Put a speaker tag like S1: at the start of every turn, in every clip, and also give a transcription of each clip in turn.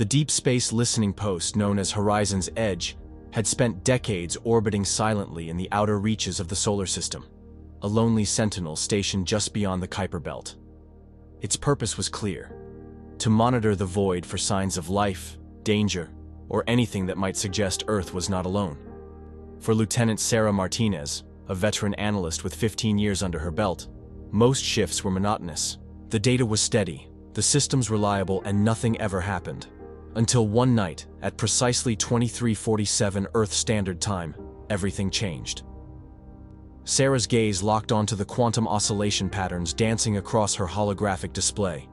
S1: The deep space listening post known as Horizon's Edge had spent decades orbiting silently in the outer reaches of the solar system, a lonely sentinel stationed just beyond the Kuiper Belt. Its purpose was clear: to monitor the void for signs of life, danger, or anything that might suggest Earth was not alone. For Lieutenant Sarah Martinez, a veteran analyst with 15 years under her belt, most shifts were monotonous. The data was steady, the systems reliable, and nothing ever happened. Until one night, at precisely 23:47 Earth Standard Time, everything changed. Sarah's gaze locked onto the quantum oscillation patterns dancing across her holographic display.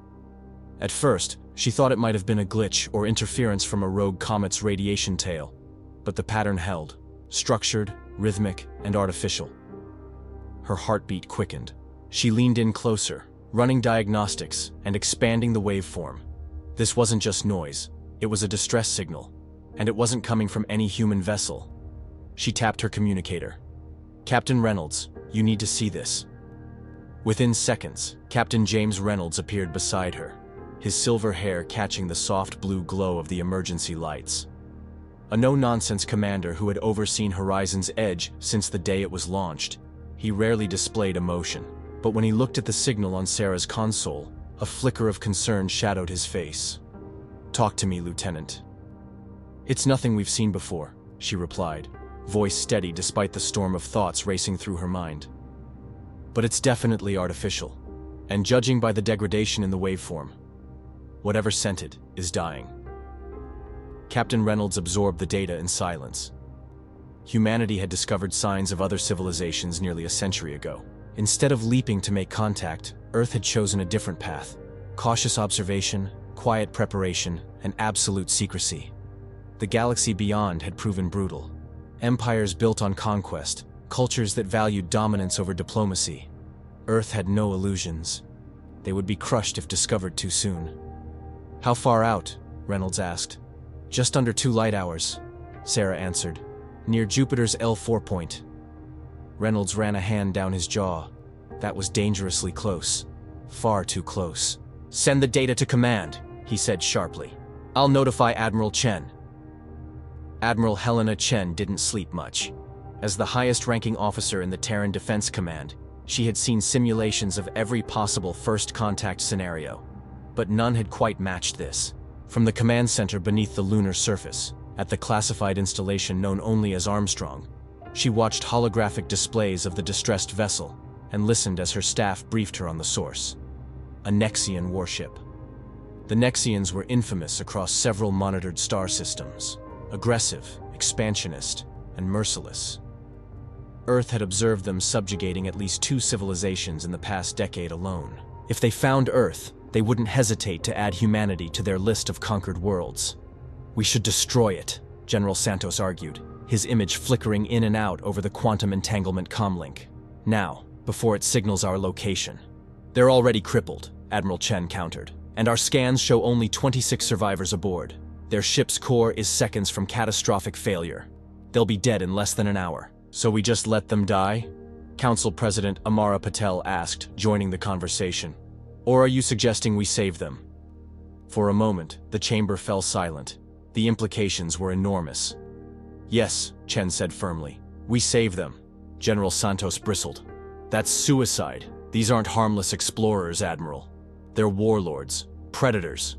S1: At first, she thought it might have been a glitch or interference from a rogue comet's radiation tail, but the pattern held, structured, rhythmic, and artificial. Her heartbeat quickened. She leaned in closer, running diagnostics and expanding the waveform. This wasn't just noise, it was a distress signal, and it wasn't coming from any human vessel. She tapped her communicator. "Captain Reynolds, you need to see this." Within seconds, Captain James Reynolds appeared beside her, his silver hair catching the soft blue glow of the emergency lights. A no-nonsense commander who had overseen Horizon's Edge since the day it was launched, he rarely displayed emotion, but when he looked at the signal on Sarah's console, a flicker of concern shadowed his face. "Talk to me, Lieutenant." "It's nothing we've seen before," she replied, voice steady despite the storm of thoughts racing through her mind. "But it's definitely artificial, and judging by the degradation in the waveform, whatever sent it is dying." Captain Reynolds absorbed the data in silence. Humanity had discovered signs of other civilizations nearly a century ago. Instead of leaping to make contact, Earth had chosen a different path: cautious observation, quiet preparation, and absolute secrecy. The galaxy beyond had proven brutal. Empires built on conquest, cultures that valued dominance over diplomacy. Earth had no illusions. They would be crushed if discovered too soon. "How far out?" Reynolds asked. "Just under 2 light hours," Sarah answered, "near Jupiter's L4 point." Reynolds ran a hand down his jaw. That was dangerously close. Far too close. "Send the data to command," he said sharply. "I'll notify Admiral Chen." Admiral Helena Chen didn't sleep much. As the highest-ranking officer in the Terran Defense Command, she had seen simulations of every possible first contact scenario. But none had quite matched this. From the command center beneath the lunar surface, at the classified installation known only as Armstrong, she watched holographic displays of the distressed vessel and listened as her staff briefed her on the source: a Nexian warship. The Nexians were infamous across several monitored star systems: aggressive, expansionist, and merciless. Earth had observed them subjugating at least 2 civilizations in the past decade alone. If they found Earth, they wouldn't hesitate to add humanity to their list of conquered worlds. "We should destroy it," General Santos argued, his image flickering in and out over the quantum entanglement comlink. "Now, before it signals our location." "They're already crippled," Admiral Chen countered, "and our scans show only 26 survivors aboard. Their ship's core is seconds from catastrophic failure. They'll be dead in less than an hour." "So we just let them die?" Council President Amara Patel asked, joining the conversation. "Or are you suggesting we save them?" For a moment, the chamber fell silent. The implications were enormous. "Yes," Chen said firmly. "We save them." General Santos bristled. "That's suicide. These aren't harmless explorers, Admiral. They're warlords, predators."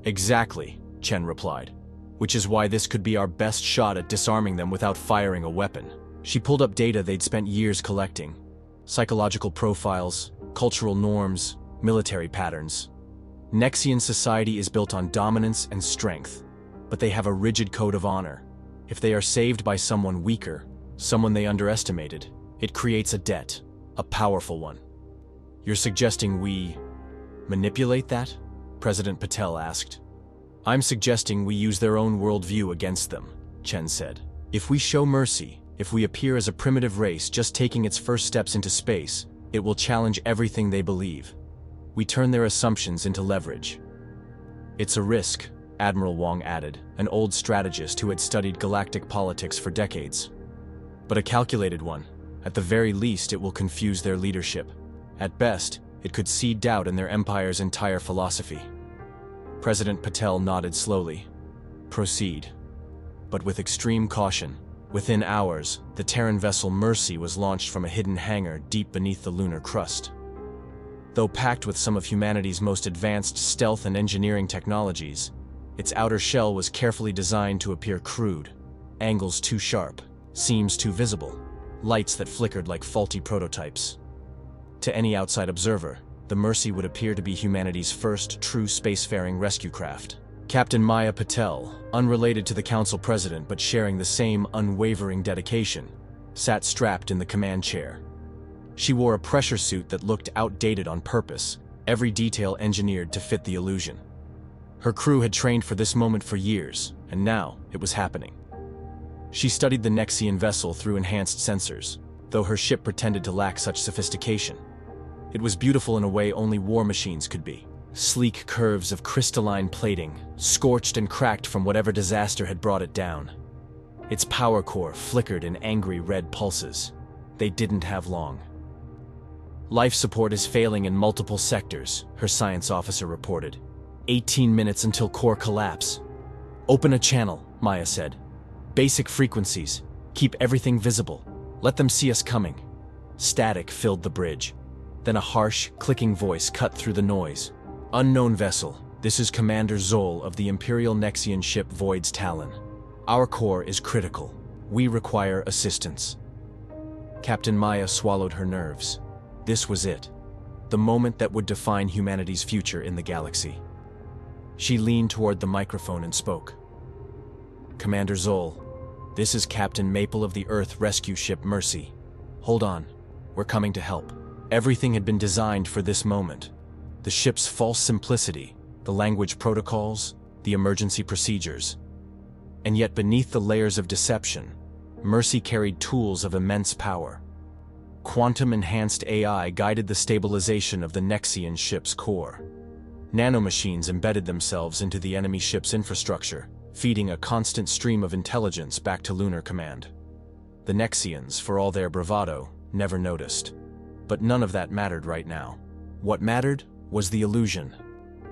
S1: "Exactly," Chen replied. "Which is why this could be our best shot at disarming them without firing a weapon." She pulled up data they'd spent years collecting: psychological profiles, cultural norms, military patterns. Nexian society is built on dominance and strength, but they have a rigid code of honor. If they are saved by someone weaker, someone they underestimated, it creates a debt, a powerful one. "You're suggesting we manipulate that?" President Patel asked. "I'm suggesting we use their own worldview against them," Chen said. "If we show mercy, if we appear as a primitive race just taking its first steps into space, it will challenge everything they believe. We turn their assumptions into leverage." "It's a risk," Admiral Wong added, an old strategist who had studied galactic politics for decades. "But a calculated one. At the very least, it will confuse their leadership. At best, it could seed doubt in their empire's entire philosophy." President Patel nodded slowly. Proceed. But with extreme caution. Within hours, the Terran vessel Mercy was launched from a hidden hangar deep beneath the lunar crust. Though packed with some of humanity's most advanced stealth and engineering technologies, its outer shell was carefully designed to appear crude. Angles too sharp, seams too visible, lights that flickered like faulty prototypes. To any outside observer, the Mercy would appear to be humanity's first true spacefaring rescue craft. Captain Maya Patel, unrelated to the Council President but sharing the same unwavering dedication, sat strapped in the command chair. She wore a pressure suit that looked outdated on purpose, every detail engineered to fit the illusion. Her crew had trained for this moment for years, and now it was happening. She studied the Nexian vessel through enhanced sensors, though her ship pretended to lack such sophistication. It was beautiful in a way only war machines could be. Sleek curves of crystalline plating, scorched and cracked from whatever disaster had brought it down. Its power core flickered in angry red pulses. They didn't have long. Life support is failing in multiple sectors, her science officer reported. 18 minutes until core collapse. Open a channel, Maya said. Basic frequencies. Keep everything visible. Let them see us coming. Static filled the bridge. Then a harsh, clicking voice cut through the noise. Unknown vessel, this is Commander Zoll of the Imperial Nexian ship Void's Talon. Our core is critical. We require assistance. Captain Maya swallowed her nerves. This was it. The moment that would define humanity's future in the galaxy. She leaned toward the microphone and spoke. Commander Zoll, this is Captain Maple of the Earth rescue ship Mercy. Hold on, we're coming to help. Everything had been designed for this moment. The ship's false simplicity, the language protocols, the emergency procedures. And yet beneath the layers of deception, Mercy carried tools of immense power. Quantum-enhanced AI guided the stabilization of the Nexian ship's core. Nanomachines embedded themselves into the enemy ship's infrastructure, feeding a constant stream of intelligence back to Lunar Command. The Nexians, for all their bravado, never noticed. But none of that mattered right now. What mattered was the illusion,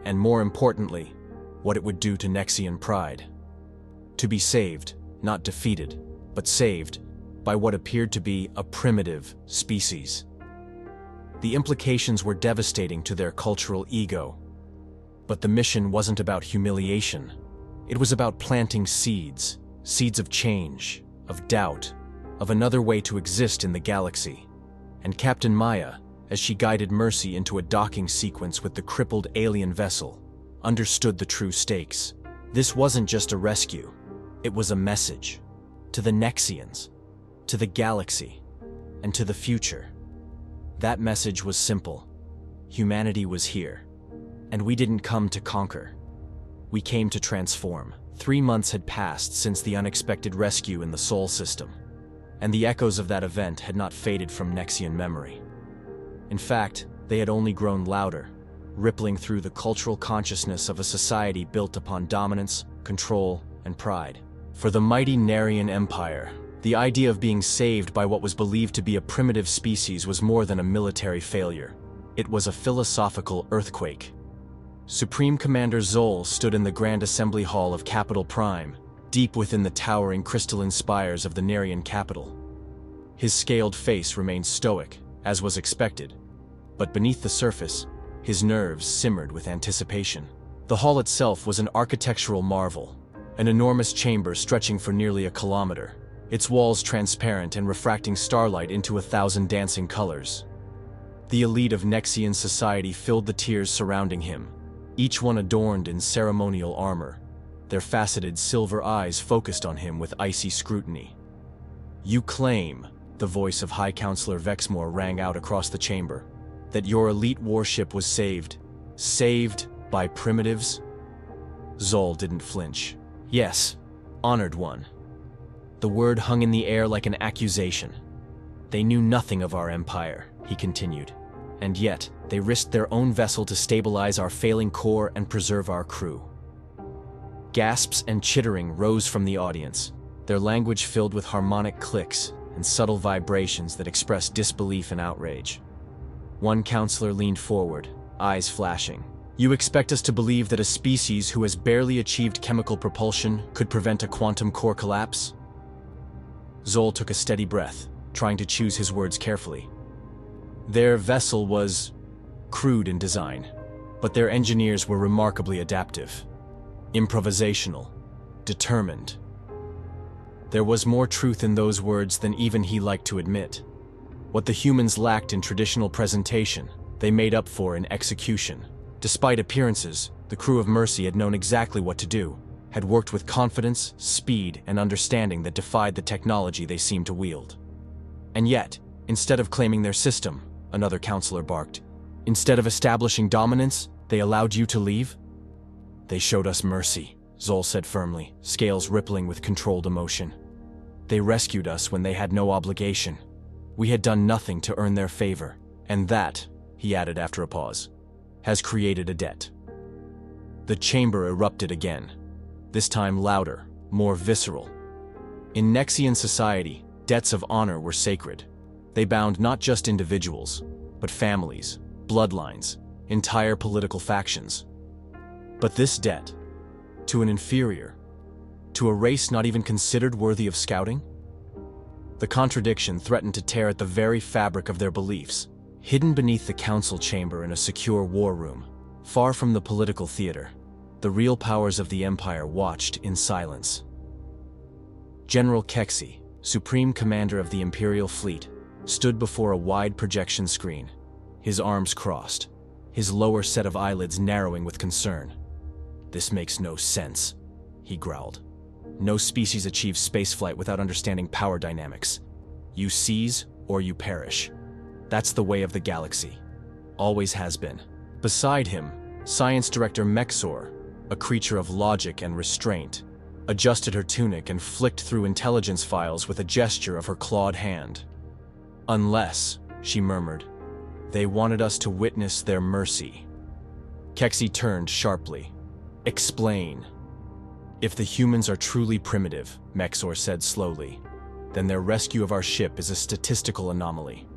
S1: and more importantly, what it would do to Nexian pride. To be saved, not defeated, but saved, by what appeared to be a primitive species. The implications were devastating to their cultural ego. But the mission wasn't about humiliation. It was about planting seeds of change, of doubt, of another way to exist in the galaxy. And Captain Maya, as she guided Mercy into a docking sequence with the crippled alien vessel, understood the true stakes. This wasn't just a rescue. It was a message. To the Nexians, to the galaxy, and to the future. That message was simple. Humanity was here. And we didn't come to conquer. We came to transform. 3 months had passed since the unexpected rescue in the Sol system, and the echoes of that event had not faded from Nexian memory. In fact, they had only grown louder, rippling through the cultural consciousness of a society built upon dominance, control, and pride. For the mighty Narian Empire, the idea of being saved by what was believed to be a primitive species was more than a military failure. It was a philosophical earthquake. Supreme Commander Zoll stood in the Grand Assembly Hall of Capital Prime, deep within the towering crystalline spires of the Narian capital. His scaled face remained stoic, as was expected, but beneath the surface, his nerves simmered with anticipation. The hall itself was an architectural marvel, an enormous chamber stretching for nearly a kilometer, its walls transparent and refracting starlight into 1,000 dancing colors. The elite of Nexian society filled the tiers surrounding him, each one adorned in ceremonial armor, their faceted silver eyes focused on him with icy scrutiny. "You claim," the voice of High Counselor Vexmore rang out across the chamber, "that your elite warship was saved by primitives?" Zoll didn't flinch. "Yes, honored one." The word hung in the air like an accusation. "They knew nothing of our empire," he continued, "and yet they risked their own vessel to stabilize our failing core and preserve our crew." Gasps and chittering rose from the audience, their language filled with harmonic clicks and subtle vibrations that expressed disbelief and outrage. One counselor leaned forward, eyes flashing. You expect us to believe that a species who has barely achieved chemical propulsion could prevent a quantum core collapse? Zol took a steady breath, trying to choose his words carefully. Their vessel was crude in design, but their engineers were remarkably adaptive, improvisational, determined. There was more truth in those words than even he liked to admit. What the humans lacked in traditional presentation, they made up for in execution. Despite appearances, the crew of Mercy had known exactly what to do, had worked with confidence, speed, and understanding that defied the technology they seemed to wield. And yet, instead of claiming their system, another counselor barked, instead of establishing dominance, they allowed you to leave? They showed us mercy, Zol said firmly, scales rippling with controlled emotion. They rescued us when they had no obligation. We had done nothing to earn their favor, and that, he added after a pause, has created a debt. The chamber erupted again, this time louder, more visceral. In Nexian society, debts of honor were sacred. They bound not just individuals, but families, bloodlines, entire political factions. But this debt, to an inferior, to a race not even considered worthy of scouting? The contradiction threatened to tear at the very fabric of their beliefs. Hidden beneath the council chamber in a secure war room, far from the political theater, the real powers of the Empire watched in silence. General Kexi, Supreme Commander of the Imperial Fleet, stood before a wide projection screen, his arms crossed, his lower set of eyelids narrowing with concern. "This makes no sense," he growled. "No species achieves spaceflight without understanding power dynamics. You seize or you perish. That's the way of the galaxy. Always has been." Beside him, Science Director Mexor, a creature of logic and restraint, adjusted her tunic and flicked through intelligence files with a gesture of her clawed hand. "Unless," she murmured, "they wanted us to witness their mercy." Kexi turned sharply. "Explain." "If the humans are truly primitive," Mexor said slowly, "then their rescue of our ship is a statistical anomaly.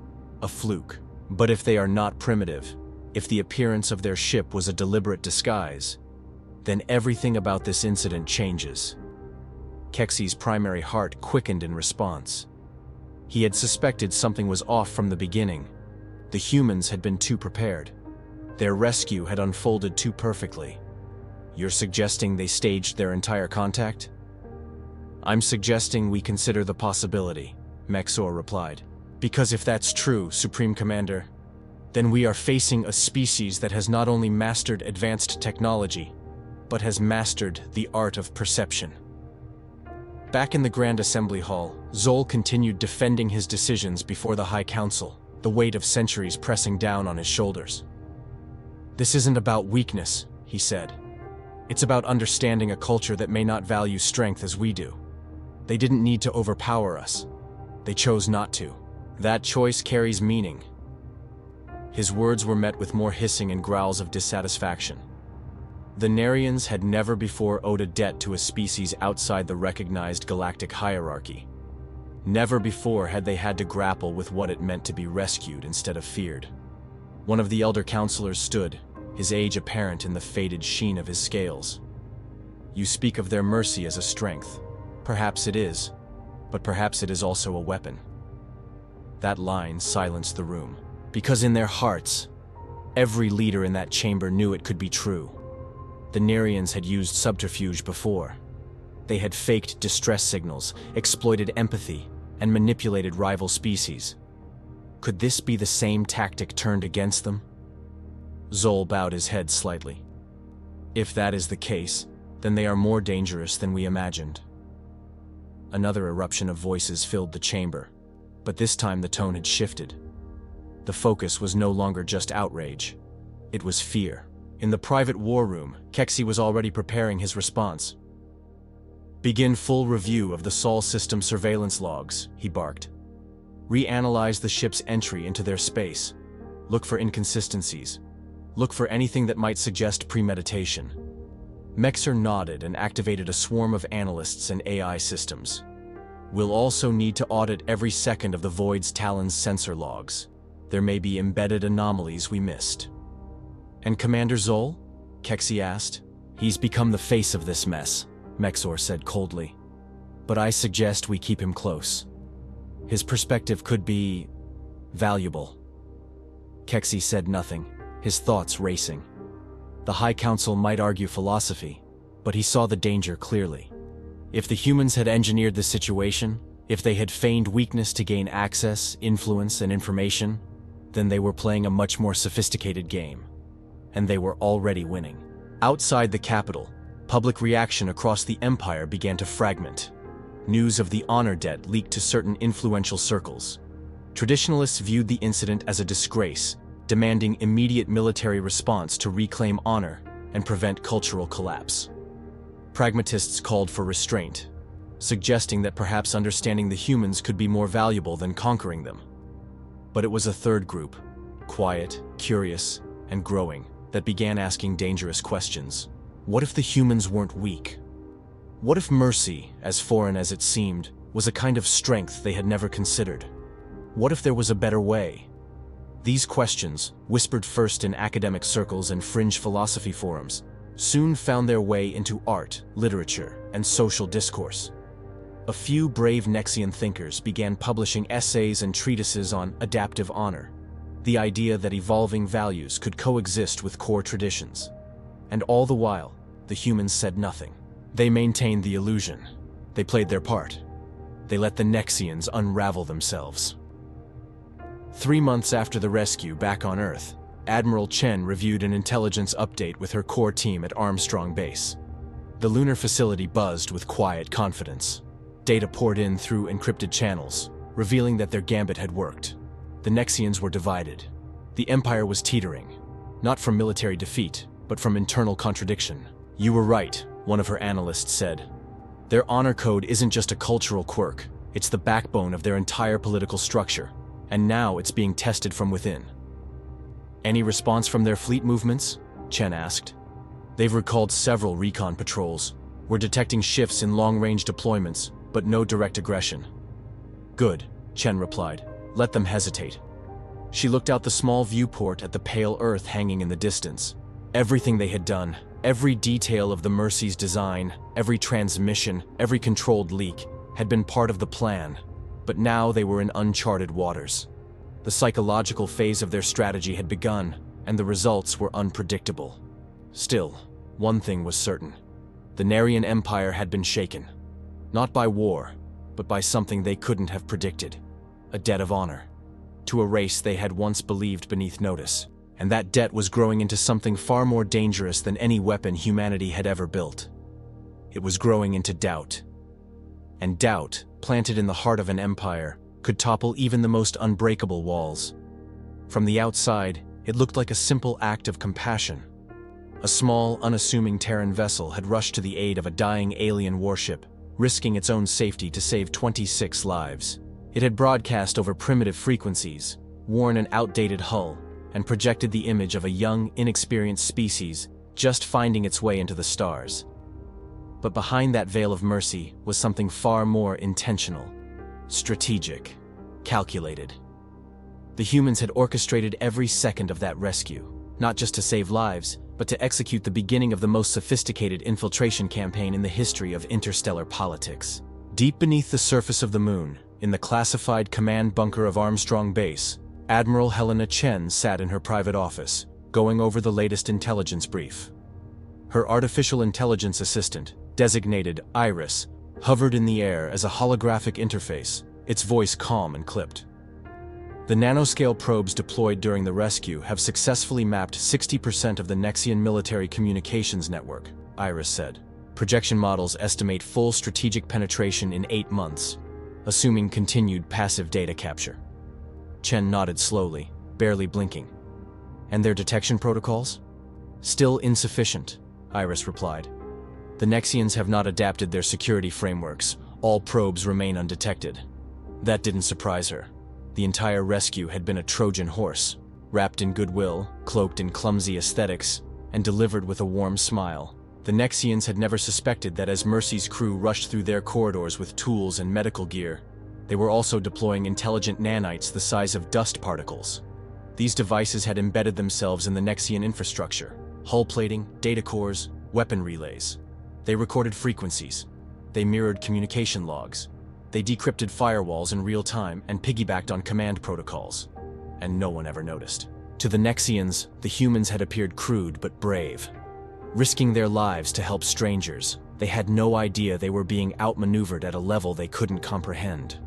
S1: A fluke. But if they are not primitive, if the appearance of their ship was a deliberate disguise, then everything about this incident changes." Kexi's primary heart quickened in response. He had suspected something was off from the beginning. The humans had been too prepared. Their rescue had unfolded too perfectly. "You're suggesting they staged their entire contact?" "I'm suggesting we consider the possibility," Mexor replied. "Because if that's true, Supreme Commander, then we are facing a species that has not only mastered advanced technology, but has mastered the art of perception." Back in the Grand Assembly Hall, Zol continued defending his decisions before the High Council, the weight of centuries pressing down on his shoulders. "This isn't about weakness," he said. "It's about understanding a culture that may not value strength as we do. They didn't need to overpower us. They chose not to. That choice carries meaning." His words were met with more hissing and growls of dissatisfaction. The Nerians had never before owed a debt to a species outside the recognized galactic hierarchy. Never before had they had to grapple with what it meant to be rescued instead of feared. One of the elder counselors stood, his age apparent in the faded sheen of his scales. "You speak of their mercy as a strength. Perhaps it is, but perhaps it is also a weapon." That line silenced the room, because in their hearts, every leader in that chamber knew it could be true. The Nerians had used subterfuge before. They had faked distress signals, exploited empathy, and manipulated rival species. Could this be the same tactic turned against them? Zol bowed his head slightly. "If that is the case, then they are more dangerous than we imagined." Another eruption of voices filled the chamber, but this time the tone had shifted. The focus was no longer just outrage. It was fear. In the private war room, Kexi was already preparing his response. "Begin full review of the Sol system surveillance logs," he barked. "Reanalyze the ship's entry into their space. Look for inconsistencies. Look for anything that might suggest premeditation." Mexer nodded and activated a swarm of analysts and AI systems. "We'll also need to audit every second of the Void's Talon's sensor logs. There may be embedded anomalies we missed." "And Commander Zol?" Kexi asked. He's become the face of this mess, Mexor said coldly. But I suggest we keep him close. His perspective could be valuable. Kexi said nothing, his thoughts racing. The High Council might argue philosophy, but he saw the danger clearly. If the humans had engineered the situation, if they had feigned weakness to gain access, influence, and information, then they were playing a much more sophisticated game. And they were already winning. Outside the capital, public reaction across the empire began to fragment. News of the honor debt leaked to certain influential circles. Traditionalists viewed the incident as a disgrace, demanding immediate military response to reclaim honor and prevent cultural collapse. Pragmatists called for restraint, suggesting that perhaps understanding the humans could be more valuable than conquering them. But it was a third group, quiet, curious, and growing, that began asking dangerous questions. What if the humans weren't weak? What if mercy, as foreign as it seemed, was a kind of strength they had never considered? What if there was a better way? These questions, whispered first in academic circles and fringe philosophy forums, soon found their way into art, literature, and social discourse. A few brave Nexian thinkers began publishing essays and treatises on adaptive honor, the idea that evolving values could coexist with core traditions. And all the while, the humans said nothing. They maintained the illusion. They played their part. They let the Nexians unravel themselves. 3 months after the rescue back on Earth, Admiral Chen reviewed an intelligence update with her core team at Armstrong Base. The lunar facility buzzed with quiet confidence. Data poured in through encrypted channels, revealing that their gambit had worked. The Nexians were divided. The Empire was teetering, not from military defeat, but from internal contradiction. You were right, one of her analysts said. Their honor code isn't just a cultural quirk, it's the backbone of their entire political structure, and now it's being tested from within. Any response from their fleet movements? Chen asked. They've recalled several recon patrols. We're detecting shifts in long-range deployments, but no direct aggression. Good, Chen replied. Let them hesitate. She looked out the small viewport at the pale Earth hanging in the distance. Everything they had done, every detail of the Mercy's design, every transmission, every controlled leak, had been part of the plan, but now they were in uncharted waters. The psychological phase of their strategy had begun, and the results were unpredictable. Still, one thing was certain. The Narian Empire had been shaken. Not by war, but by something they couldn't have predicted. A debt of honor. To a race they had once believed beneath notice. And that debt was growing into something far more dangerous than any weapon humanity had ever built. It was growing into doubt. And doubt, planted in the heart of an empire, could topple even the most unbreakable walls. From the outside, it looked like a simple act of compassion. A small, unassuming Terran vessel had rushed to the aid of a dying alien warship, risking its own safety to save 26 lives. It had broadcast over primitive frequencies, worn an outdated hull, and projected the image of a young, inexperienced species just finding its way into the stars. But behind that veil of mercy was something far more intentional, strategic, calculated. The humans had orchestrated every second of that rescue, not just to save lives, but to execute the beginning of the most sophisticated infiltration campaign in the history of interstellar politics. Deep beneath the surface of the moon, in the classified command bunker of Armstrong Base, Admiral Helena Chen sat in her private office, going over the latest intelligence brief. Her artificial intelligence assistant, designated Iris, hovered in the air as a holographic interface, its voice calm and clipped. The nanoscale probes deployed during the rescue have successfully mapped 60% of the Nexian military communications network, Iris said. Projection models estimate full strategic penetration in 8 months, assuming continued passive data capture. Chen nodded slowly, barely blinking. And their detection protocols? Still insufficient, Iris replied. The Nexians have not adapted their security frameworks. All probes remain undetected. That didn't surprise her. The entire rescue had been a Trojan horse, wrapped in goodwill, cloaked in clumsy aesthetics, and delivered with a warm smile. The Nexians had never suspected that as Mercy's crew rushed through their corridors with tools and medical gear, they were also deploying intelligent nanites the size of dust particles. These devices had embedded themselves in the Nexian infrastructure, Hull plating, data cores, weapon relays. They recorded frequencies. They mirrored communication logs. They decrypted firewalls in real time and piggybacked on command protocols. And no one ever noticed. To the Nexians, the humans had appeared crude but brave. Risking their lives to help strangers, they had no idea they were being outmaneuvered at a level they couldn't comprehend.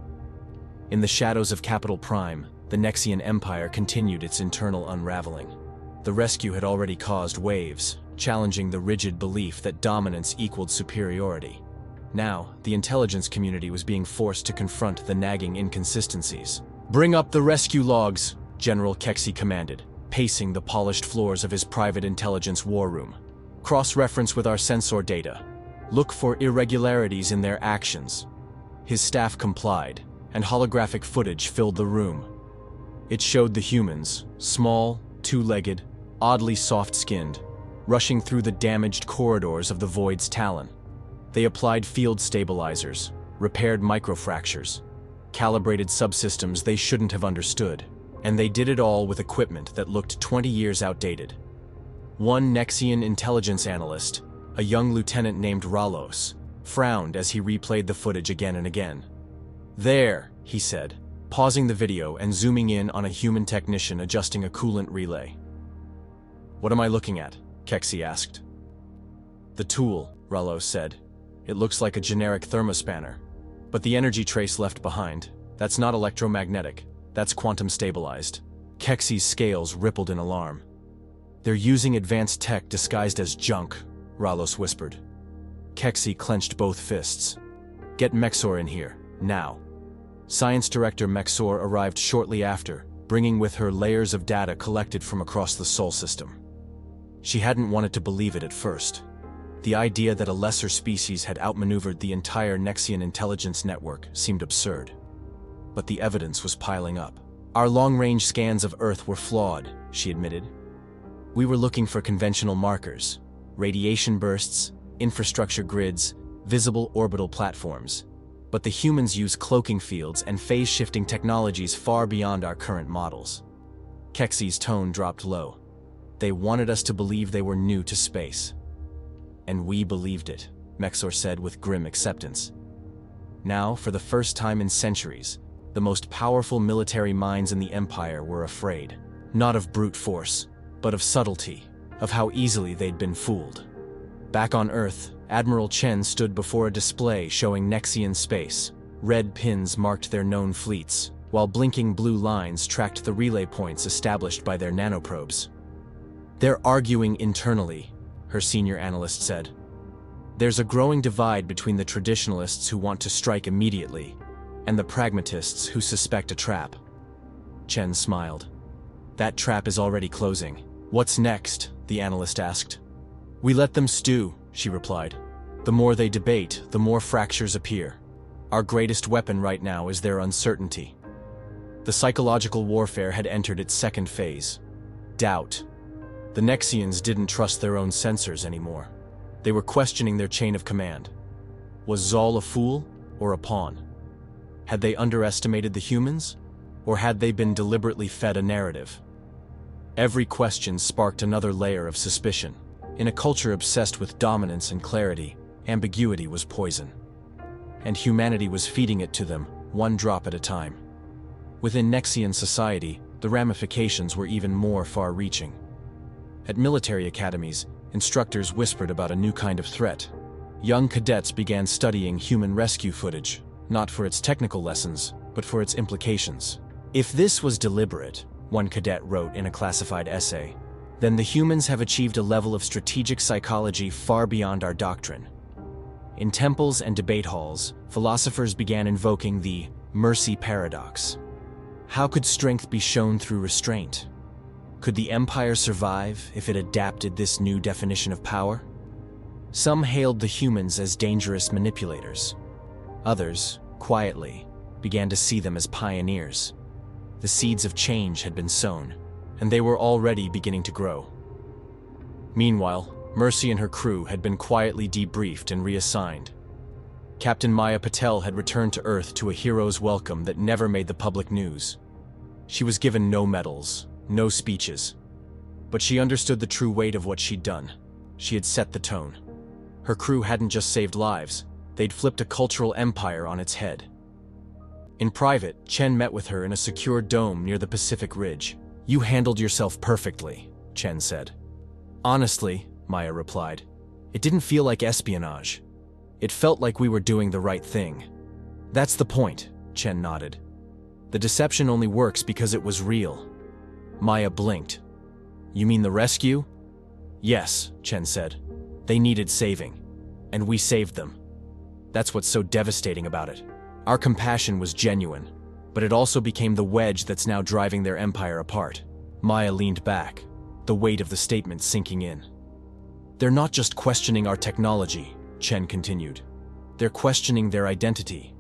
S1: In the shadows of Capital Prime, the Nexian Empire continued its internal unraveling. The rescue had already caused waves, challenging the rigid belief that dominance equaled superiority. Now, the intelligence community was being forced to confront the nagging inconsistencies. "Bring up the rescue logs," General Kexi commanded, pacing the polished floors of his private intelligence war room. "Cross-reference with our sensor data. Look for irregularities in their actions." His staff complied, and holographic footage filled the room. It showed the humans, small, two-legged, oddly soft-skinned, rushing through the damaged corridors of the Void's Talon. They applied field stabilizers, repaired microfractures, calibrated subsystems they shouldn't have understood, and they did it all with equipment that looked 20 years outdated. One Nexian intelligence analyst, a young lieutenant named Ralos, frowned as he replayed the footage again and again. "There," he said, pausing the video and zooming in on a human technician adjusting a coolant relay. "What am I looking at?" Kexi asked. "The tool," Ralos said. "It looks like a generic thermospanner. But the energy trace left behind, that's not electromagnetic, that's quantum stabilized." Kexi's scales rippled in alarm. "They're using advanced tech disguised as junk," Ralos whispered. Kexi clenched both fists. "Get Mexor in here, now." Science Director Mexor arrived shortly after, bringing with her layers of data collected from across the Sol system. She hadn't wanted to believe it at first. The idea that a lesser species had outmaneuvered the entire Nexian intelligence network seemed absurd. But the evidence was piling up. "Our long-range scans of Earth were flawed," she admitted. "We were looking for conventional markers, radiation bursts, infrastructure grids, visible orbital platforms. But the humans use cloaking fields and phase-shifting technologies far beyond our current models." Kexi's tone dropped low. "They wanted us to believe they were new to space." "And we believed it," Mexor said with grim acceptance. Now, for the first time in centuries, the most powerful military minds in the Empire were afraid. Not of brute force, but of subtlety, of how easily they'd been fooled. Back on Earth, Admiral Chen stood before a display showing Nexian space. Red pins marked their known fleets, while blinking blue lines tracked the relay points established by their nanoprobes. "They're arguing internally," her senior analyst said. "There's a growing divide between the traditionalists who want to strike immediately and the pragmatists who suspect a trap." Chen smiled. "That trap is already closing." "What's next?" the analyst asked. "We let them stew," she replied. "The more they debate, the more fractures appear. Our greatest weapon right now is their uncertainty." The psychological warfare had entered its second phase. Doubt. The Nexians didn't trust their own sensors anymore. They were questioning their chain of command. Was Zal a fool or a pawn? Had they underestimated the humans, or had they been deliberately fed a narrative? Every question sparked another layer of suspicion. In a culture obsessed with dominance and clarity, ambiguity was poison. And humanity was feeding it to them, one drop at a time. Within Nexian society, the ramifications were even more far-reaching. At military academies, instructors whispered about a new kind of threat. Young cadets began studying human rescue footage, not for its technical lessons, but for its implications. "If this was deliberate," one cadet wrote in a classified essay, "then the humans have achieved a level of strategic psychology far beyond our doctrine." In temples and debate halls, philosophers began invoking the mercy paradox. How could strength be shown through restraint? Could the Empire survive if it adapted this new definition of power? Some hailed the humans as dangerous manipulators. Others, quietly, began to see them as pioneers. The seeds of change had been sown, and they were already beginning to grow. Meanwhile, Mercy and her crew had been quietly debriefed and reassigned. Captain Maya Patel had returned to Earth to a hero's welcome that never made the public news. She was given no medals, no speeches, But she understood the true weight of what she'd done. She had set the tone. Her crew hadn't just saved lives, they'd flipped a cultural empire on its head. In private, Chen met with her in a secure dome near the Pacific Ridge. "You handled yourself perfectly," Chen said. "Honestly," Maya replied, "it didn't feel like espionage. It felt like we were doing the right thing." "That's the point," Chen nodded. "The deception only works because it was real." Maya blinked. "You mean the rescue?" "Yes," Chen said. "They needed saving. And we saved them. That's what's so devastating about it. Our compassion was genuine, but it also became the wedge that's now driving their empire apart." Maya leaned back, the weight of the statement sinking in. "They're not just questioning our technology," Chen continued. "They're questioning their identity.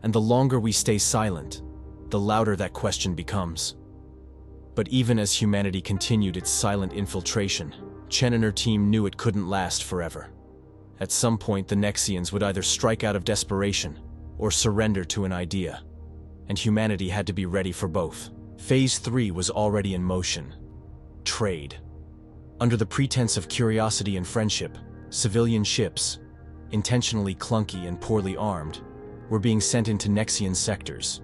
S1: And the longer we stay silent, the louder that question becomes." But even as humanity continued its silent infiltration, Chen and her team knew it couldn't last forever. At some point, the Nexians would either strike out of desperation or surrender to an idea, and humanity had to be ready for both. Phase 3 was already in motion. Trade. Under the pretense of curiosity and friendship, civilian ships, intentionally clunky and poorly armed, were being sent into Nexian sectors.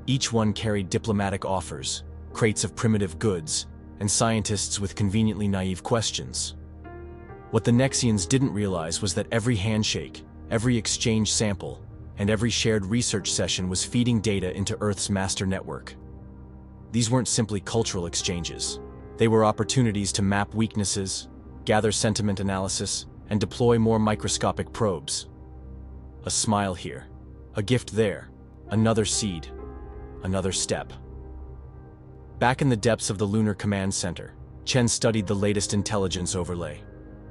S1: Each one carried diplomatic offers, crates of primitive goods, and scientists with conveniently naive questions. What the Nexians didn't realize was that every handshake, every exchange sample, and every shared research session was feeding data into Earth's master network. These weren't simply cultural exchanges. They were opportunities to map weaknesses, gather sentiment analysis, and deploy more microscopic probes. A smile here, a gift there, another seed, another step. Back in the depths of the Lunar Command Center, Chen studied the latest intelligence overlay.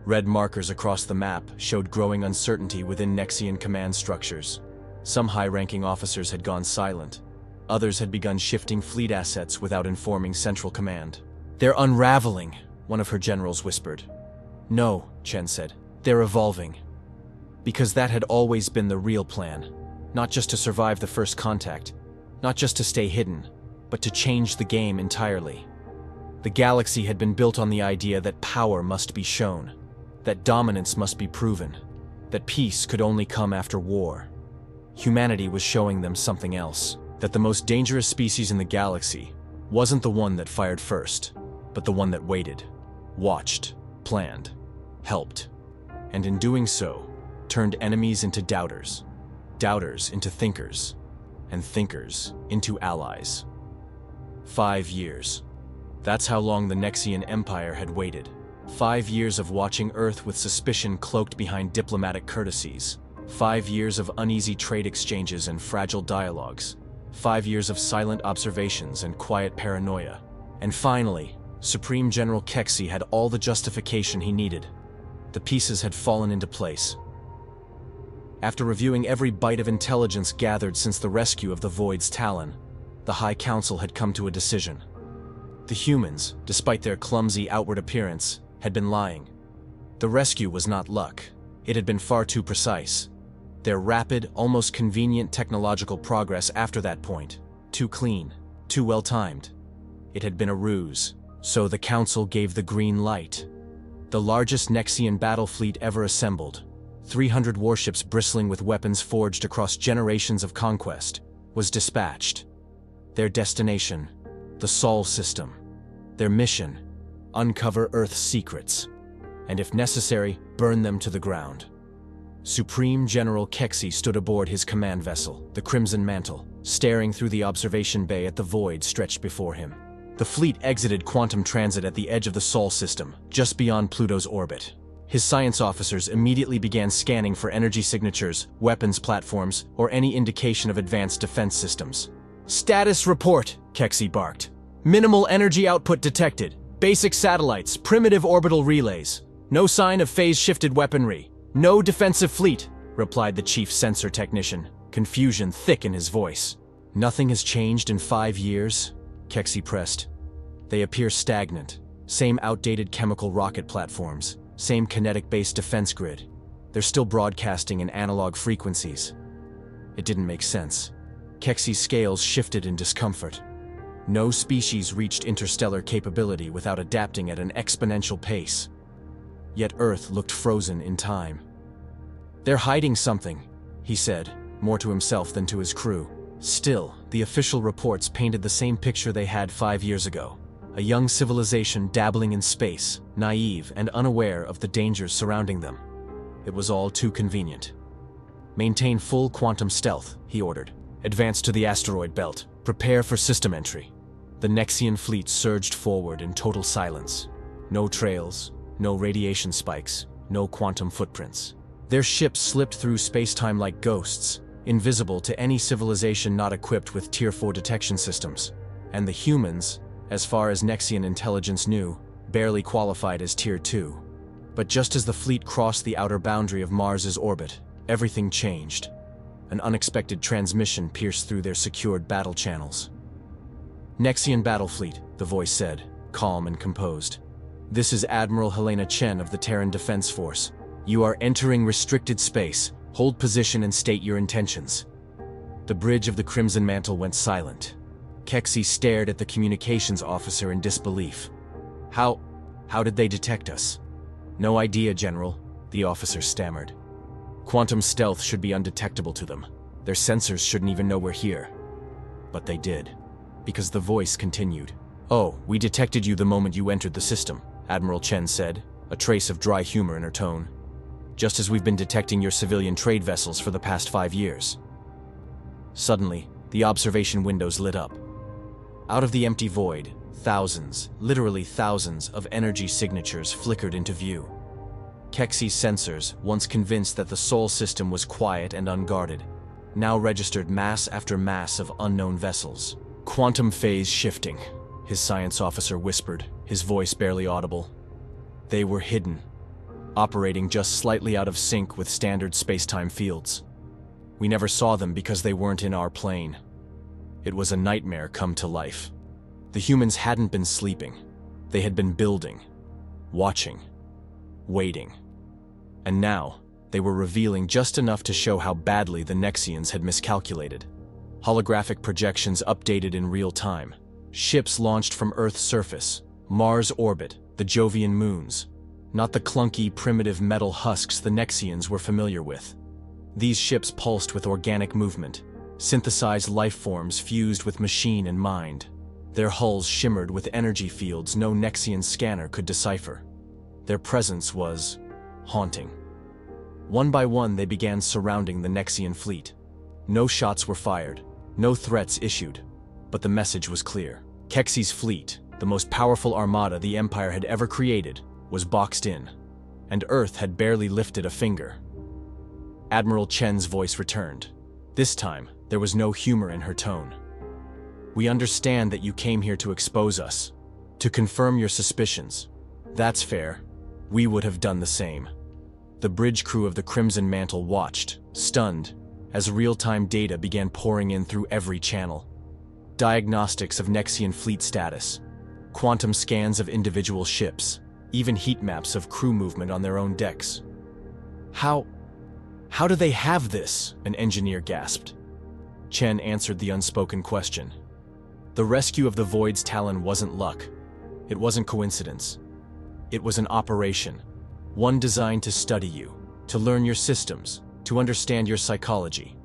S1: Red markers across the map showed growing uncertainty within Nexian command structures. Some high-ranking officers had gone silent. Others had begun shifting fleet assets without informing Central Command. "They're unraveling," one of her generals whispered. "No," Chen said, "they're evolving." Because that had always been the real plan. Not just to survive the first contact, not just to stay hidden, but to change the game entirely. The galaxy had been built on the idea that power must be shown, that dominance must be proven, that peace could only come after war. Humanity was showing them something else, that the most dangerous species in the galaxy wasn't the one that fired first, but the one that waited, watched, planned, helped, and in doing so, turned enemies into doubters, doubters into thinkers, and thinkers into allies. 5 years. That's how long the Nexian Empire had waited. 5 years of watching Earth with suspicion cloaked behind diplomatic courtesies. 5 years of uneasy trade exchanges and fragile dialogues. 5 years of silent observations and quiet paranoia. And finally, Supreme General Kexi had all the justification he needed. The pieces had fallen into place. After reviewing every bite of intelligence gathered since the rescue of the Void's Talon, the High Council had come to a decision. The humans, despite their clumsy outward appearance, had been lying. The rescue was not luck. It had been far too precise. Their rapid, almost convenient technological progress after that point, too clean, too well-timed. It had been a ruse, so the Council gave the green light. The largest Nexian battle fleet ever assembled, 300 warships bristling with weapons forged across generations of conquest, was dispatched. Their destination, the Sol system. Their mission, uncover Earth's secrets, and if necessary, burn them to the ground. Supreme General Kexi stood aboard his command vessel, the Crimson Mantle, staring through the observation bay at the void stretched before him. The fleet exited quantum transit at the edge of the Sol system, just beyond Pluto's orbit. His science officers immediately began scanning for energy signatures, weapons platforms, or any indication of advanced defense systems. "Status report," Kexi barked. "Minimal energy output detected. Basic satellites, primitive orbital relays. No sign of phase-shifted weaponry. No defensive fleet," replied the chief sensor technician, confusion thick in his voice. "Nothing has changed in 5 years?" Kexi pressed. "They appear stagnant. Same outdated chemical rocket platforms. Same kinetic-based defense grid. They're still broadcasting in analog frequencies." It didn't make sense. Kexi's scales shifted in discomfort. No species reached interstellar capability without adapting at an exponential pace. Yet Earth looked frozen in time. "They're hiding something," he said, more to himself than to his crew. Still, the official reports painted the same picture they had 5 years ago. A young civilization dabbling in space, naive and unaware of the dangers surrounding them. It was all too convenient. "Maintain full quantum stealth," he ordered. "Advance to the asteroid belt. Prepare for system entry." The Nexian fleet surged forward in total silence. No trails, no radiation spikes, no quantum footprints. Their ships slipped through space-time like ghosts, invisible to any civilization not equipped with Tier 4 detection systems. And the humans, as far as Nexian intelligence knew, barely qualified as Tier 2. But just as the fleet crossed the outer boundary of Mars's orbit, everything changed. An unexpected transmission pierced through their secured battle channels. "Nexian battle fleet," the voice said, calm and composed. "This is Admiral Helena Chen of the Terran Defense Force. You are entering restricted space. Hold position and state your intentions." The bridge of the Crimson Mantle went silent. Kexi stared at the communications officer in disbelief. How did they detect us?" "No idea, General," the officer stammered. "Quantum stealth should be undetectable to them. Their sensors shouldn't even know we're here." But they did, because the voice continued. "Oh, we detected you the moment you entered the system," Admiral Chen said, a trace of dry humor in her tone. "Just as we've been detecting your civilian trade vessels for the past 5 years. Suddenly, the observation windows lit up. Out of the empty void, thousands, literally thousands, of energy signatures flickered into view. Kexi's sensors, once convinced that the Sol system was quiet and unguarded, now registered mass after mass of unknown vessels. "Quantum phase shifting," his science officer whispered, his voice barely audible. "They were hidden, operating just slightly out of sync with standard space-time fields. We never saw them because they weren't in our plane. It was a nightmare come to life. The humans hadn't been sleeping. They had been building, watching, waiting. And now, they were revealing just enough to show how badly the Nexians had miscalculated. Holographic projections updated in real time. Ships launched from Earth's surface, Mars' orbit, the Jovian moons. Not the clunky, primitive metal husks the Nexians were familiar with. These ships pulsed with organic movement, synthesized life forms fused with machine and mind. Their hulls shimmered with energy fields no Nexian scanner could decipher. Their presence was haunting. One by one, they began surrounding the Nexian fleet. No shots were fired, no threats issued, but the message was clear. Kexi's fleet, the most powerful armada the Empire had ever created, was boxed in, and Earth had barely lifted a finger. Admiral Chen's voice returned. This time, there was no humor in her tone. "We understand that you came here to expose us, to confirm your suspicions. That's fair. We would have done the same." The bridge crew of the Crimson Mantle watched, stunned, as real-time data began pouring in through every channel. Diagnostics of Nexian fleet status, quantum scans of individual ships, even heat maps of crew movement on their own decks. How do they have this?" an engineer gasped. Chen answered the unspoken question. The rescue of the Void's Talon wasn't luck. It wasn't coincidence. It was an operation. One designed to study you, to learn your systems, to understand your psychology.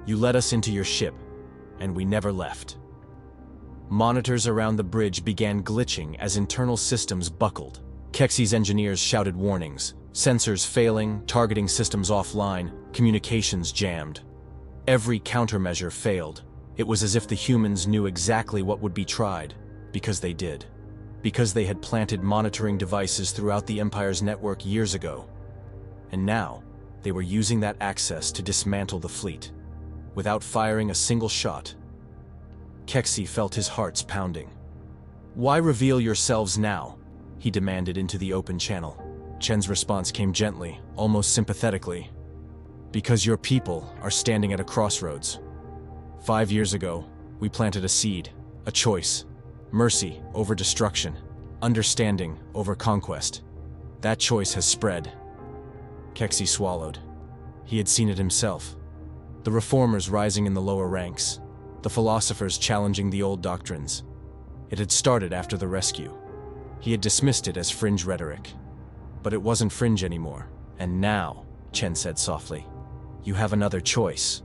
S1: You let us into your ship, and we never left. Monitors around the bridge began glitching as internal systems buckled. Kexi's engineers shouted warnings, sensors failing, targeting systems offline, communications jammed. Every countermeasure failed. It was as if the humans knew exactly what would be tried, because they did. Because they had planted monitoring devices throughout the Empire's network years ago. And now, they were using that access to dismantle the fleet, without firing a single shot. Kexi felt his heart's pounding. "Why reveal yourselves now?" he demanded into the open channel. Chen's response came gently, almost sympathetically. "Because your people are standing at a crossroads. 5 years ago, we planted a seed, a choice. Mercy over destruction, understanding over conquest. That choice has spread." Kexi swallowed. He had seen it himself. The reformers rising in the lower ranks. the philosophers challenging the old doctrines. It had started after the rescue. He had dismissed it as fringe rhetoric. But it wasn't fringe anymore. And now, Chen said softly, you have another choice.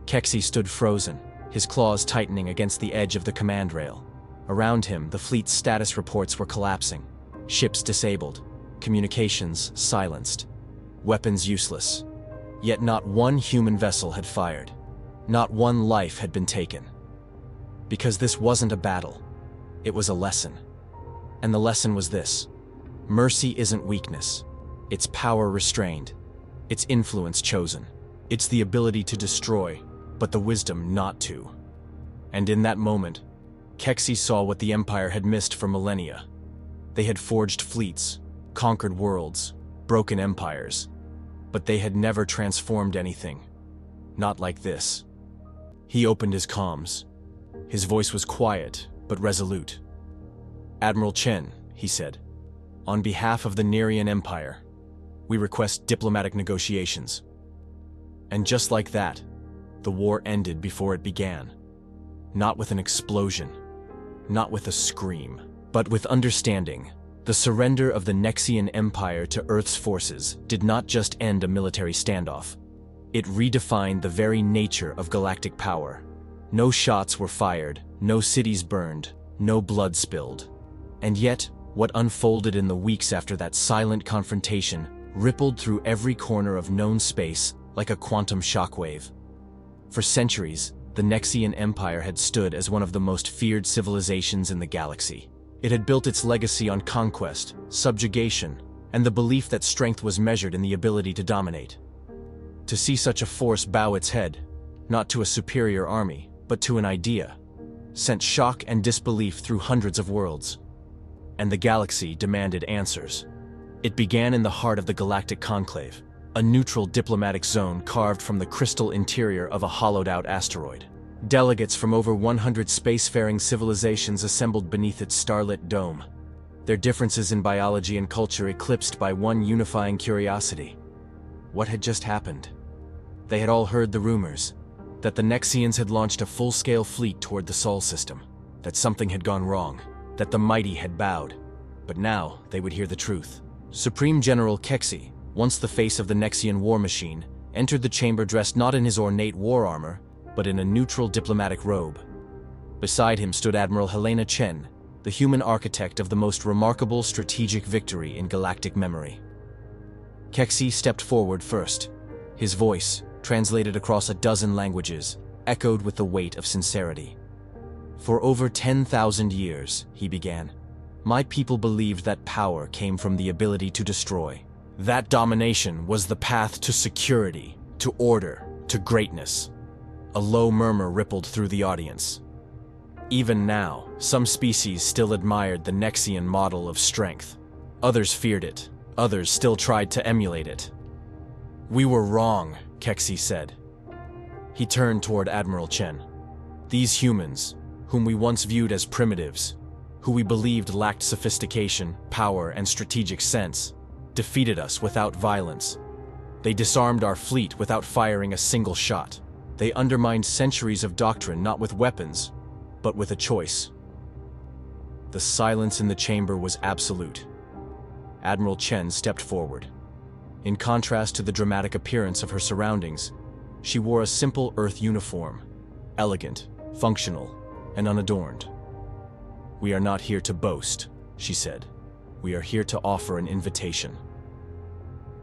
S1: Kexi stood frozen, his claws tightening against the edge of the command rail. Around him, the fleet's status reports were collapsing. Ships disabled, communications silenced, weapons useless. Yet not one human vessel had fired. Not one life had been taken. Because this wasn't a battle. It was a lesson. And the lesson was this. Mercy isn't weakness. It's power restrained. It's influence chosen. It's the ability to destroy, but the wisdom not to. And in that moment, Kexi saw what the Empire had missed for millennia. They had forged fleets, conquered worlds, broken empires, but they had never transformed anything. Not like this. He opened his comms. His voice was quiet, but resolute. Admiral Chen, he said, on behalf of the Nerian Empire, we request diplomatic negotiations. And just like that, the war ended before it began. Not with an explosion, not with a scream, but with understanding. The surrender of the Nexian Empire to Earth's forces did not just end a military standoff. It redefined the very nature of galactic power. No shots were fired, no cities burned, no blood spilled. And yet, what unfolded in the weeks after that silent confrontation rippled through every corner of known space like a quantum shockwave. For centuries, the Nexian Empire had stood as one of the most feared civilizations in the galaxy. It had built its legacy on conquest, subjugation, and the belief that strength was measured in the ability to dominate. To see such a force bow its head, not to a superior army, but to an idea, sent shock and disbelief through hundreds of worlds. And the galaxy demanded answers. It began in the heart of the Galactic Conclave, a neutral diplomatic zone carved from the crystal interior of a hollowed-out asteroid. Delegates from over 100 spacefaring civilizations assembled beneath its starlit dome, their differences in biology and culture eclipsed by one unifying curiosity. What had just happened? They had all heard the rumors, that the Nexians had launched a full-scale fleet toward the Sol system, that something had gone wrong, that the mighty had bowed. But now they would hear the truth. Supreme General Kexi, once the face of the Nexian war machine, entered the chamber dressed not in his ornate war armor, but in a neutral diplomatic robe. Beside him stood Admiral Helena Chen, the human architect of the most remarkable strategic victory in galactic memory. Kexi stepped forward first. His voice, translated across a dozen languages, echoed with the weight of sincerity. For over 10,000 years, he began, my people believed that power came from the ability to destroy. That domination was the path to security, to order, to greatness. A low murmur rippled through the audience. Even now, some species still admired the Nexian model of strength. Others feared it. Others still tried to emulate it. We were wrong, Kexi said. He turned toward Admiral Chen. These humans, whom we once viewed as primitives, who we believed lacked sophistication, power, and strategic sense, defeated us without violence. They disarmed our fleet without firing a single shot. They undermined centuries of doctrine not with weapons, but with a choice. The silence in the chamber was absolute. Admiral Chen stepped forward. In contrast to the dramatic appearance of her surroundings, she wore a simple Earth uniform, elegant, functional, and unadorned. We are not here to boast, she said. We are here to offer an invitation.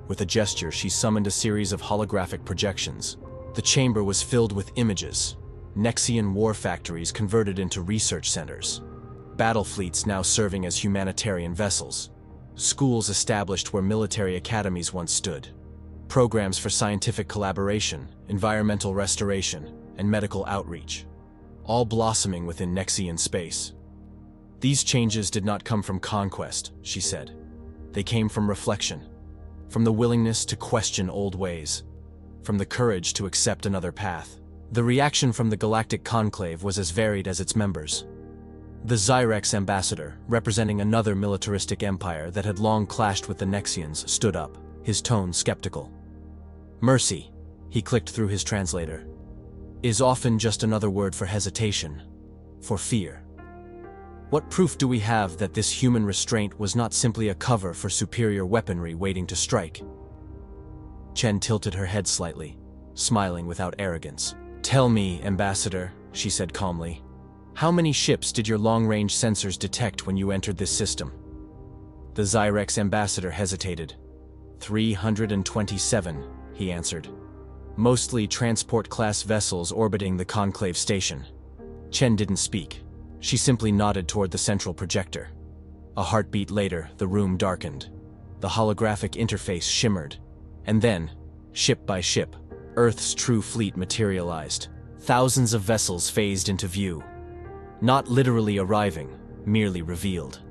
S1: With a gesture, she summoned a series of holographic projections. The chamber was filled with images, Nexian war factories converted into research centers, battle fleets now serving as humanitarian vessels, schools established where military academies once stood, programs for scientific collaboration, environmental restoration, and medical outreach, all blossoming within Nexian space. These changes did not come from conquest, she said. They came from reflection, from the willingness to question old ways, from the courage to accept another path. The reaction from the Galactic Conclave was as varied as its members. The Zyrex ambassador, representing another militaristic empire that had long clashed with the Nexians, stood up, his tone skeptical. Mercy, he clicked through his translator. is often just another word for hesitation, for fear. What proof do we have that this human restraint was not simply a cover for superior weaponry waiting to strike? Chen tilted her head slightly, smiling without arrogance. "Tell me, Ambassador," she said calmly, "how many ships did your long-range sensors detect when you entered this system?" The Zyrex ambassador hesitated. 327, he answered. "Mostly transport-class vessels orbiting the Conclave station." Chen didn't speak. She simply nodded toward the central projector. A heartbeat later, the room darkened. The holographic interface shimmered. And then, ship by ship, Earth's true fleet materialized. Thousands of vessels phased into view. Not literally arriving, merely revealed.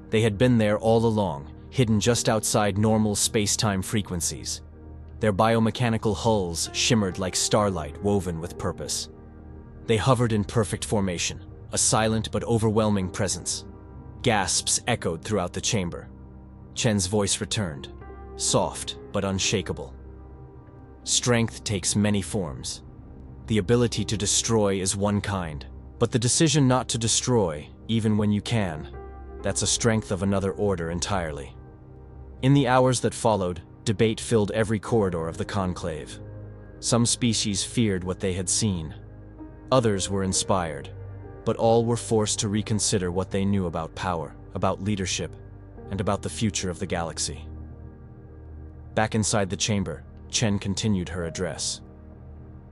S1: They had been there all along, hidden just outside normal space-time frequencies. Their biomechanical hulls shimmered like starlight woven with purpose. They hovered in perfect formation, a silent but overwhelming presence. Gasps echoed throughout the chamber. Chen's voice returned, soft but unshakable. Strength takes many forms. The ability to destroy is one kind, but the decision not to destroy, even when you can, that's a strength of another order entirely. In the hours that followed, debate filled every corridor of the Conclave. Some species feared what they had seen. Others were inspired, but all were forced to reconsider what they knew about power, about leadership, and about the future of the galaxy. Back inside the chamber, Chen continued her address.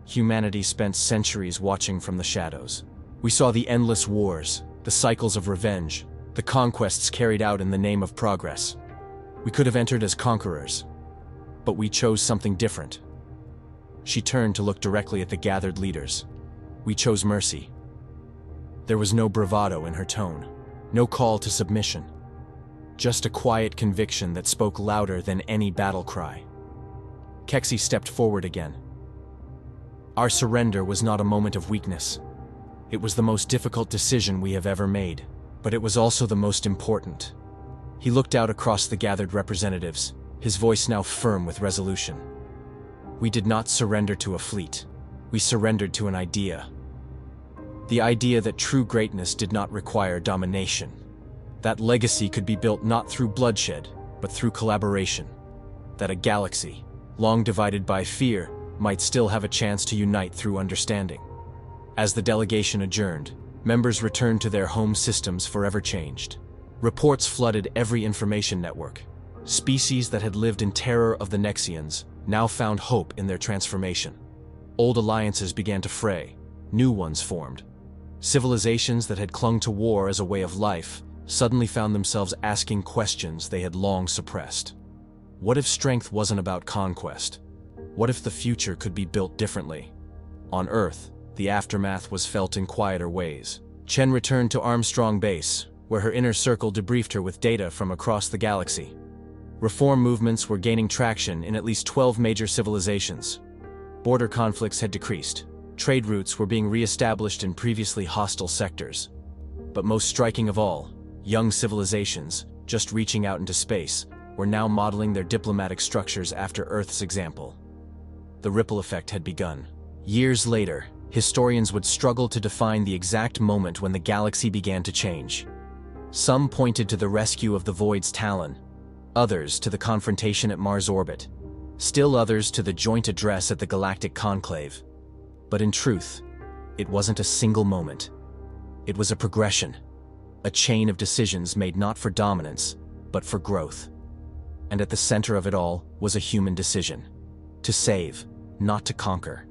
S1: Humanity spent centuries watching from the shadows. We saw the endless wars, the cycles of revenge, the conquests carried out in the name of progress. We could have entered as conquerors, but we chose something different. She turned to look directly at the gathered leaders. We chose mercy. There was no bravado in her tone, no call to submission. Just a quiet conviction that spoke louder than any battle cry. Kexi stepped forward again. Our surrender was not a moment of weakness. It was the most difficult decision we have ever made, but it was also the most important. He looked out across the gathered representatives, his voice now firm with resolution. We did not surrender to a fleet. We surrendered to an idea. The idea that true greatness did not require domination. That legacy could be built not through bloodshed, but through collaboration. That a galaxy, long divided by fear, might still have a chance to unite through understanding. As the delegation adjourned, members returned to their home systems forever changed. Reports flooded every information network. Species that had lived in terror of the Nexians now found hope in their transformation. Old alliances began to fray, new ones formed. Civilizations that had clung to war as a way of life suddenly found themselves asking questions they had long suppressed. What if strength wasn't about conquest? What if the future could be built differently? On Earth, the aftermath was felt in quieter ways. Chen returned to Armstrong Base, where her inner circle debriefed her with data from across the galaxy. Reform movements were gaining traction in at least 12 major civilizations. Border conflicts had decreased. Trade routes were being re-established in previously hostile sectors. But most striking of all, young civilizations, just reaching out into space, were now modeling their diplomatic structures after Earth's example. The ripple effect had begun. Years later, historians would struggle to define the exact moment when the galaxy began to change. Some pointed to the rescue of the Void's Talon, others to the confrontation at Mars' orbit, still others to the joint address at the Galactic Conclave. But in truth, it wasn't a single moment. It was a progression, a chain of decisions made not for dominance, but for growth. And at the center of it all was a human decision. To save, not to conquer.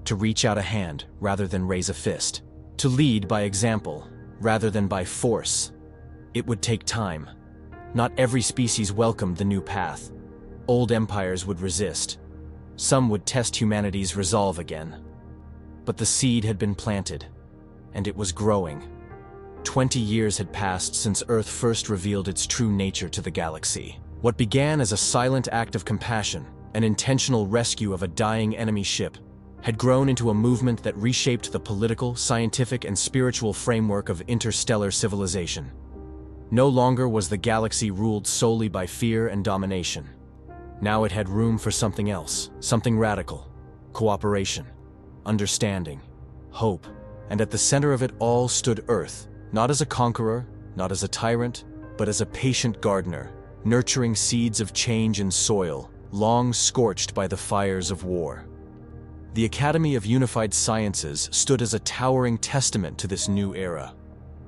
S1: To reach out a hand rather than raise a fist. To lead by example rather than by force. It would take time. Not every species welcomed the new path. Old empires would resist. Some would test humanity's resolve again. But the seed had been planted, and it was growing. 20 years had passed since Earth first revealed its true nature to the galaxy. What began as a silent act of compassion, an intentional rescue of a dying enemy ship, had grown into a movement that reshaped the political, scientific, and spiritual framework of interstellar civilization. No longer was the galaxy ruled solely by fear and domination. Now it had room for something else, something radical: cooperation. understanding, hope, and at the center of it all stood Earth, not as a conqueror, not as a tyrant, but as a patient gardener, nurturing seeds of change in soil, long scorched by the fires of war. The Academy of Unified Sciences stood as a towering testament to this new era.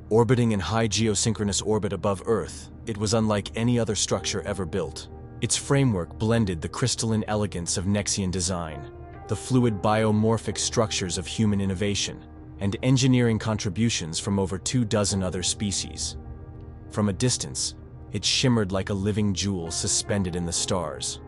S1: Orbiting in high geosynchronous orbit above Earth, it was unlike any other structure ever built. Its framework blended the crystalline elegance of Nexian design, the fluid biomorphic structures of human innovation, and engineering contributions from over 24 other species. From a distance, it shimmered like a living jewel suspended in the stars.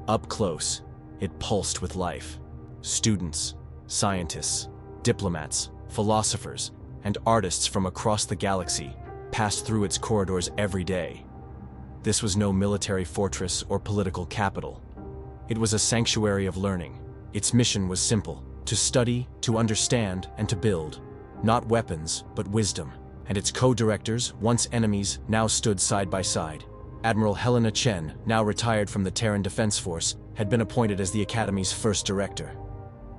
S1: Up close, it pulsed with life. Students, scientists, diplomats, philosophers, and artists from across the galaxy passed through its corridors every day. This was no military fortress or political capital. It was a sanctuary of learning. Its mission was simple: to study, to understand, and to build. Not weapons, but wisdom. And its co-directors, once enemies, now stood side by side. Admiral Helena Chen, now retired from the Terran Defense Force, had been appointed as the Academy's first director.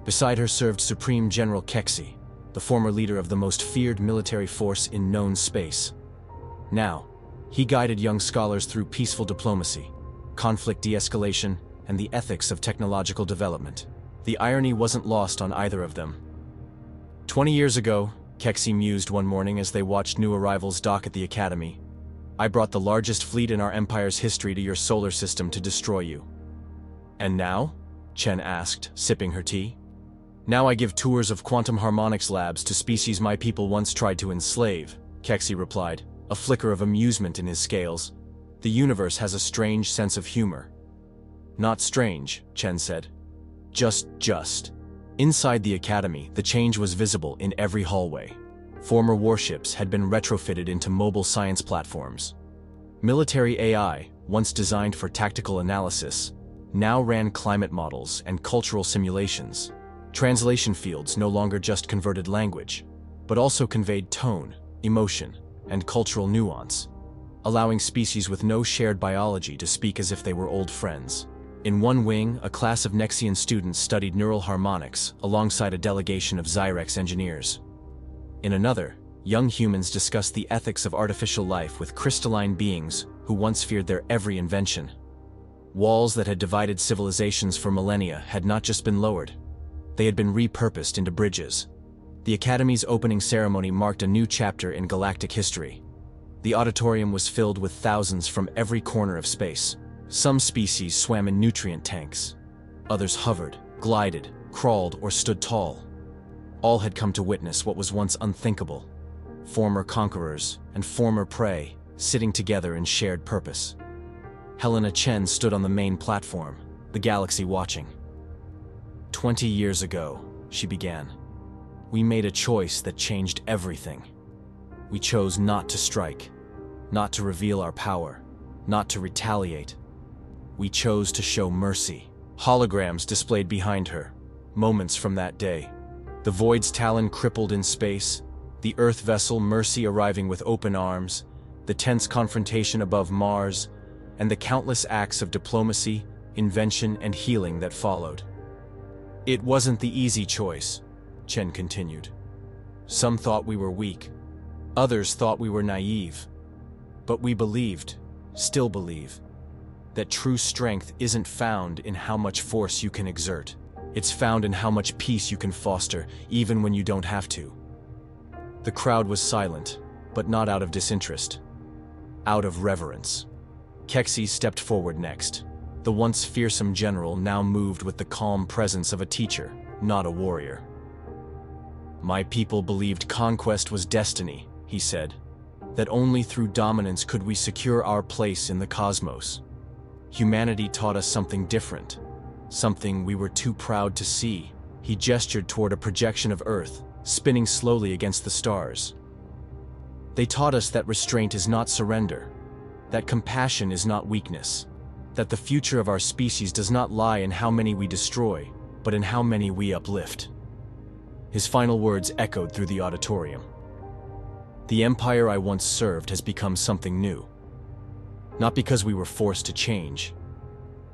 S1: Beside her served Supreme General Kexi, the former leader of the most feared military force in known space. Now, he guided young scholars through peaceful diplomacy, conflict de-escalation, and the ethics of technological development. The irony wasn't lost on either of them. 20 years ago, Kexi mused one morning as they watched new arrivals dock at the Academy, I brought the largest fleet in our empire's history to your solar system to destroy you. And now? Chen asked, sipping her tea. Now I give tours of quantum harmonics labs to species my people once tried to enslave, Kexi replied, a flicker of amusement in his scales. The universe has a strange sense of humor. Not strange, Chen said. Just. Inside the Academy, the change was visible in every hallway. Former warships had been retrofitted into mobile science platforms. Military AI, once designed for tactical analysis, now ran climate models and cultural simulations. Translation fields no longer just converted language, but also conveyed tone, emotion, and cultural nuance, allowing species with no shared biology to speak as if they were old friends. In one wing, a class of Nexian students studied neural harmonics alongside a delegation of Zyrex engineers. In another, young humans discussed the ethics of artificial life with crystalline beings who once feared their every invention. Walls that had divided civilizations for millennia had not just been lowered, they had been repurposed into bridges. The Academy's opening ceremony marked a new chapter in galactic history. The auditorium was filled with thousands from every corner of space. Some species swam in nutrient tanks. Others hovered, glided, crawled, or stood tall. All had come to witness what was once unthinkable. Former conquerors and former prey sitting together in shared purpose. Helena Chen stood on the main platform, the galaxy watching. 20 years ago, she began, we made a choice that changed everything. We chose not to strike, not to reveal our power, not to retaliate. We chose to show mercy. Holograms displayed behind her, moments from that day. The Void's talon crippled in space, the Earth vessel Mercy arriving with open arms, the tense confrontation above Mars, and the countless acts of diplomacy, invention, and healing that followed. It wasn't the easy choice, Chen continued. Some thought we were weak. Others thought we were naive. But we believed, still believe, that true strength isn't found in how much force you can exert. It's found in how much peace you can foster, even when you don't have to. The crowd was silent, but not out of disinterest. Out of reverence. Kexi stepped forward next. The once fearsome general now moved with the calm presence of a teacher, not a warrior. My people believed conquest was destiny, he said. That only through dominance could we secure our place in the cosmos. Humanity taught us something different, something we were too proud to see. He gestured toward a projection of Earth, spinning slowly against the stars. They taught us that restraint is not surrender, that compassion is not weakness, that the future of our species does not lie in how many we destroy, but in how many we uplift. His final words echoed through the auditorium. The empire I once served has become something new. Not because we were forced to change,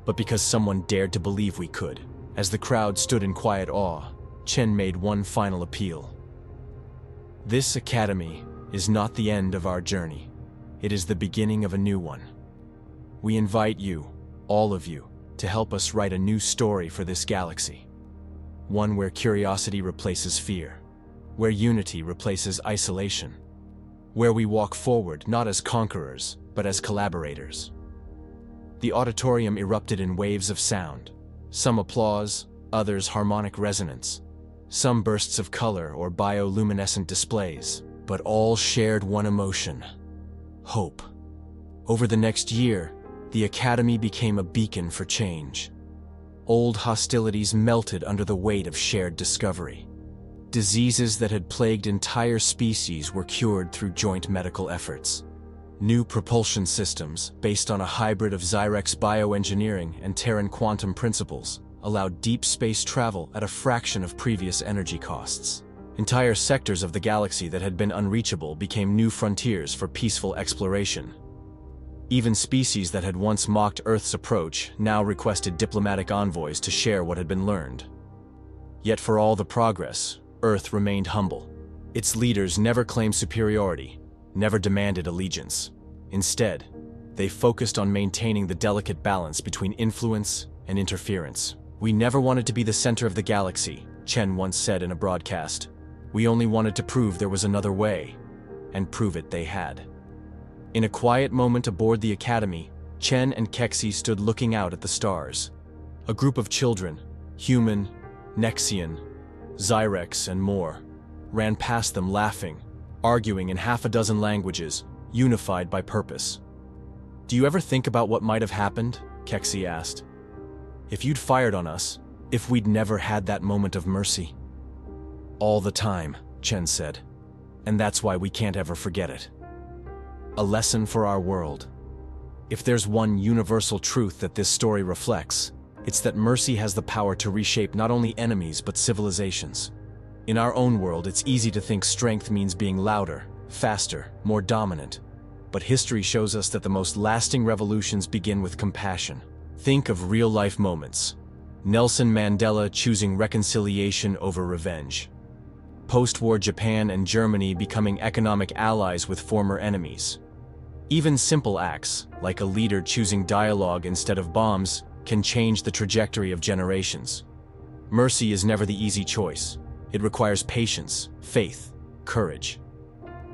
S1: but because someone dared to believe we could. As the crowd stood in quiet awe, Chen made one final appeal. This academy is not the end of our journey. It is the beginning of a new one. We invite you, all of you, to help us write a new story for this galaxy. One where curiosity replaces fear, where unity replaces isolation, where we walk forward not as conquerors, but as collaborators. The auditorium erupted in waves of sound, some applause, others harmonic resonance, some bursts of color or bioluminescent displays, but all shared one emotion: hope. Over the next year, the Academy became a beacon for change. Old hostilities melted under the weight of shared discovery. Diseases that had plagued entire species were cured through joint medical efforts. New propulsion systems, based on a hybrid of Zyrex bioengineering and Terran quantum principles, allowed deep space travel at a fraction of previous energy costs. Entire sectors of the galaxy that had been unreachable became new frontiers for peaceful exploration. Even species that had once mocked Earth's approach now requested diplomatic envoys to share what had been learned. Yet for all the progress, Earth remained humble. Its leaders never claimed superiority, never demanded allegiance. Instead, they focused on maintaining the delicate balance between influence and interference. "We never wanted to be the center of the galaxy," Chen once said in a broadcast. "We only wanted to prove there was another way, and prove it they had." In a quiet moment aboard the Academy, Chen and Kexi stood looking out at the stars. A group of children, human, Nexian, Zyrex, and more, ran past them laughing, arguing in half a dozen languages, unified by purpose. "Do you ever think about what might have happened?" Kexi asked. "If you'd fired on us, if we'd never had that moment of mercy?" "All the time," Chen said. "And that's why we can't ever forget it." A lesson for our world. If there's one universal truth that this story reflects, it's that mercy has the power to reshape not only enemies but civilizations. In our own world, it's easy to think strength means being louder, faster, more dominant. But history shows us that the most lasting revolutions begin with compassion. Think of real-life moments. Nelson Mandela choosing reconciliation over revenge. Post-war Japan and Germany becoming economic allies with former enemies. Even simple acts, like a leader choosing dialogue instead of bombs, can change the trajectory of generations. Mercy is never the easy choice. It requires patience, faith, courage.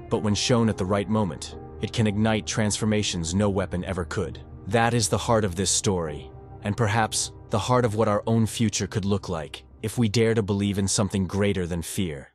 S1: But when shown at the right moment, it can ignite transformations no weapon ever could. That is the heart of this story, and perhaps the heart of what our own future could look like if we dare to believe in something greater than fear.